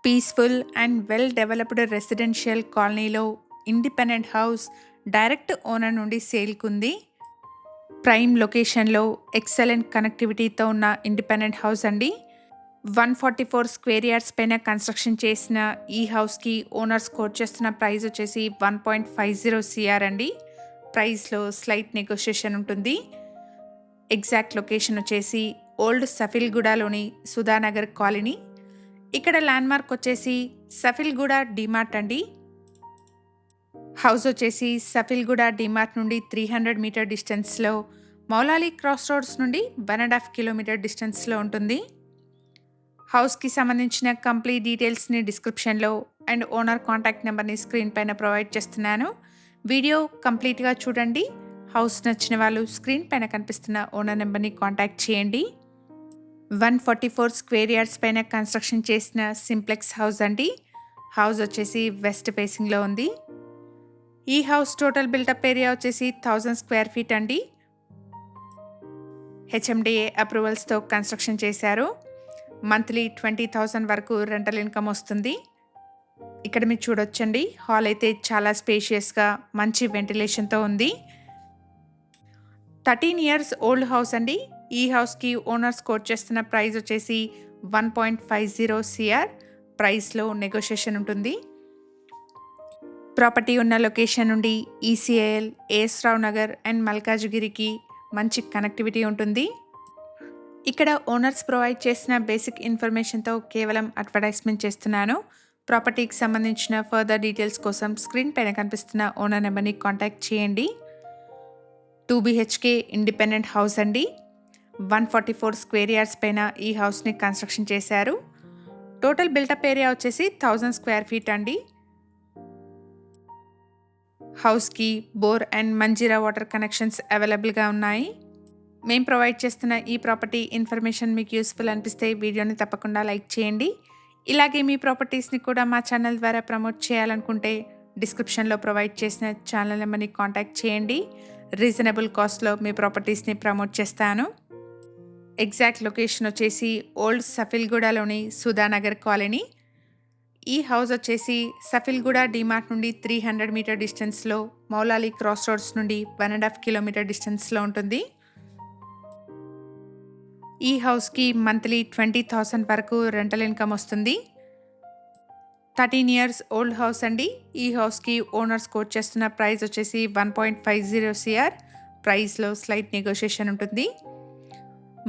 Peaceful and well developed residential కాలనీలో independent house direct owner నుండి సేల్కుంది. Prime లొకేషన్లో excellent కనెక్టివిటీతో ఉన్న ఇండిపెండెంట్ హౌస్ అండి. 144 స్క్వేర్ యార్డ్స్ పైన కన్స్ట్రక్షన్ చేసిన ఈ హౌస్కి ఓనర్స్ కోట్ చేస్తున్న ప్రైస్ వచ్చేసి 1.50 CR అండి. ప్రైస్లో స్లైట్ నెగోషియేషన్ ఉంటుంది. ఎగ్జాక్ట్ లొకేషన్ వచ్చేసి ఓల్డ్ సఫిల్గూడలోని సుధానగర్ కాలనీ. ఇక్కడ ల్యాండ్మార్క్ వచ్చేసి సఫిల్గూడ డిమార్ట్ అండి. హౌస్ వచ్చేసి సఫిల్గూడ డిమార్ట్ నుండి 300 మీటర్ డిస్టెన్స్లో, మౌలాలి క్రాస్ రోడ్స్ నుండి 1.5 కిలోమీటర్ డిస్టెన్స్లో ఉంటుంది. హౌస్కి సంబంధించిన కంప్లీట్ డీటెయిల్స్ని డిస్క్రిప్షన్లో అండ్ ఓనర్ కాంటాక్ట్ నెంబర్ని స్క్రీన్ పైన ప్రొవైడ్ చేస్తున్నాను. వీడియో కంప్లీట్గా చూడండి. హౌస్ నచ్చిన వాళ్ళు స్క్రీన్ పైన కనిపిస్తున్న ఓనర్ నెంబర్ని కాంటాక్ట్ చేయండి. 144 స్క్వేర్ యార్డ్స్ పైన కన్స్ట్రక్షన్ చేసిన సింప్లెక్స్ హౌస్ అండి. హౌస్ వచ్చేసి వెస్ట్ ఫేసింగ్లో ఉంది. ఈ హౌస్ టోటల్ బిల్టప్ ఏరియా వచ్చేసి 1000 స్క్వేర్ ఫీట్ అండి. HMDA అప్రూవల్స్తో కన్స్ట్రక్షన్ చేశారు. మంత్లీ 20,000 వరకు రెంటల్ ఇన్కమ్ వస్తుంది. ఇక్కడ మీరు చూడొచ్చండి, హాల్ అయితే చాలా స్పేషియస్గా మంచి వెంటిలేషన్తో ఉంది. 13 ఇయర్స్ ఓల్డ్ హౌస్ అండి. ఈ హౌస్కి ఓనర్స్ కోట్ చేస్తున్న ప్రైస్ వచ్చేసి 1.50 CR. ప్రైస్లో నెగోషియేషన్ ఉంటుంది. ప్రాపర్టీ ఉన్న లొకేషన్ నుండి ECIL, AS Rao Nagar and మల్కాజ్గిరికి మంచి కనెక్టివిటీ ఉంటుంది. ఇక్కడ ఓనర్స్ ప్రొవైడ్ చేసిన బేసిక్ ఇన్ఫర్మేషన్తో కేవలం అడ్వర్టైజ్మెంట్ చేస్తున్నాను. ప్రాపర్టీకి సంబంధించిన ఫర్దర్ డీటెయిల్స్ కోసం స్క్రీన్ పైన కనిపిస్తున్న ఓనర్ నెంబర్ని కాంటాక్ట్ చేయండి. 2 BHK ఇండిపెండెంట్ హౌస్ అండి. 144 స్క్వేర్ యార్డ్స్ పైన ఈ హౌస్ని కన్స్ట్రక్షన్ చేశారు. టోటల్ బిల్టప్ ఏరియా వచ్చేసి 1000 స్క్వేర్ ఫీట్ అండి. హౌస్కి bore and Manjeera water connections అవైలబుల్గా ఉన్నాయి. మేము ప్రొవైడ్ చేస్తున్న ఈ ప్రాపర్టీ ఇన్ఫర్మేషన్ మీకు యూస్ఫుల్ అనిపిస్తే వీడియోని తప్పకుండా లైక్ చేయండి. ఇలాగే మీ ప్రాపర్టీస్ని కూడా మా ఛానల్ ద్వారా ప్రమోట్ చేయాలనుకుంటే డిస్క్రిప్షన్లో ప్రొవైడ్ చేసిన ఛానల్ నెంబర్ని కాంటాక్ట్ చేయండి. రీజనబుల్ కాస్ట్లో మీ ప్రాపర్టీస్ని ప్రమోట్ చేస్తాను. ఎగ్జాక్ట్ లొకేషన్ వచ్చేసి ఓల్డ్ సఫిల్గూడలోని సుధానగర్ కాలనీ. ఈ హౌస్ వచ్చేసి సఫిల్గూడ డిమార్ట్ నుండి 300 మీటర్ డిస్టెన్స్లో, మౌలాలి క్రాస్ రోడ్స్ నుండి 1.5 కిలోమీటర్ డిస్టెన్స్లో ఉంటుంది. ఈ హౌస్కి మంత్లీ 20,000 వరకు రెంటల్ ఇన్కమ్ వస్తుంది. 13 ఇయర్స్ ఓల్డ్ హౌస్ అండి. ఈ హౌస్కి ఓనర్స్ కోట్ చేస్తున్న ప్రైస్ వచ్చేసి 1.50 CR. ప్రైస్లో స్లైట్ నెగోషియేషన్ ఉంటుంది.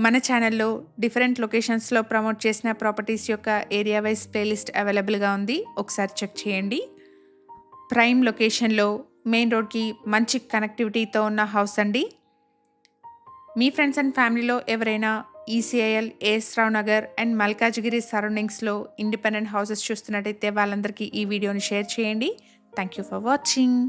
మన ఛానల్లో డిఫరెంట్ లొకేషన్స్లో ప్రమోట్ చేసిన ప్రాపర్టీస్ యొక్క ఏరియా వైజ్ ప్లేలిస్ట్ అవైలబుల్గా ఉంది. ఒకసారి చెక్ చేయండి. ప్రైమ్ లొకేషన్లో మెయిన్ రోడ్కి మంచి కనెక్టివిటీతో ఉన్న హౌస్ అండి. మీ ఫ్రెండ్స్ అండ్ ఫ్యామిలీలో ఎవరైనా ECIL, AS Rao Nagar and మల్కాజ్గిరి సరౌండింగ్స్లో ఇండిపెండెంట్ హౌసెస్ చూస్తున్నట్టయితే వాళ్ళందరికీ ఈ వీడియోని షేర్ చేయండి. Thank you for watching.